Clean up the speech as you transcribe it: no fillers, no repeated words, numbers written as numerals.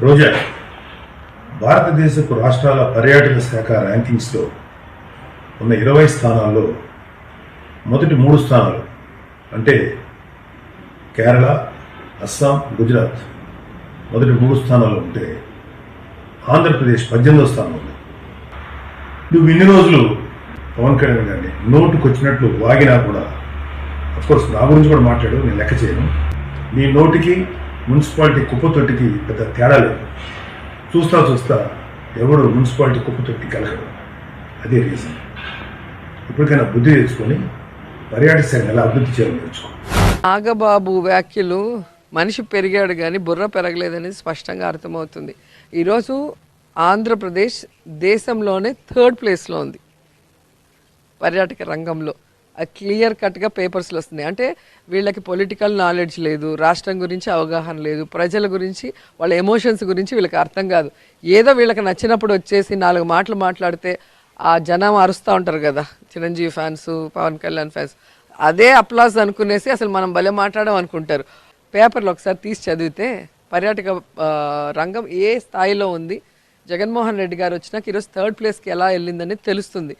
రోజా భారతదేశపు రాష్ట్రాల పర్యాటక శాఖ ర్యాంకింగ్స్లో ఉన్న 20 స్థానాల్లో మొదటి 3 స్థానాలు అంటే కేరళ, అస్సాం, గుజరాత్ మొదటి 3 స్థానాలు ఉంటే ఆంధ్రప్రదేశ్ 18వ స్థానం ఉంది. నువ్వు ఇన్ని రోజులు పవన్ కళ్యాణ్ గారిని నోటుకు వచ్చినట్లు వాగినా కూడా, అఫ్కోర్స్ నా గురించి కూడా మాట్లాడు, నేను లెక్క చేయను. నీ నోటికి మున్సిపాలిటీ కుప్పతొట్టికి పెద్ద తేడా లేదు. చూస్తా ఎవడు మున్సిపాలిటీ కుప్పతొట్టి కలగడు. అదే రీజన్. ఇప్పటికైనా బుద్ధి తెచ్చుకొని పర్యాటక శాఖ ఎలా అభివృద్ధి చేయాలని నేర్చుకో. నాగబాబు వ్యాఖ్యలు మనిషి పెరిగాడు కానీ బుర్ర పెరగలేదనేది స్పష్టంగా అర్థమవుతుంది. ఈరోజు ఆంధ్రప్రదేశ్ దేశంలోనే 3rd ప్లేస్లో ఉంది పర్యాటక రంగంలో. క్లియర్ కట్గా పేపర్స్లో వస్తున్నాయి. అంటే వీళ్ళకి పొలిటికల్ నాలెడ్జ్ లేదు, రాష్ట్రం గురించి అవగాహన లేదు, ప్రజల గురించి వాళ్ళ ఎమోషన్స్ గురించి వీళ్ళకి అర్థం కాదు. ఏదో వీళ్ళకి నచ్చినప్పుడు వచ్చేసి 4 మాటలు మాట్లాడితే ఆ జనం అరుస్తూ ఉంటారు కదా, చిరంజీవి ఫ్యాన్స్, పవన్ కళ్యాణ్ ఫ్యాన్స్, అదే అప్లాస్ అనుకునేసి అసలు మనం భలే మాట్లాడడం అనుకుంటారు. పేపర్లో ఒకసారి తీసి చదివితే పర్యాటక రంగం ఏ స్థాయిలో ఉంది, జగన్మోహన్ రెడ్డి గారు వచ్చినాక ఈరోజు 3rd ప్లేస్కి ఎలా వెళ్ళిందని తెలుస్తుంది.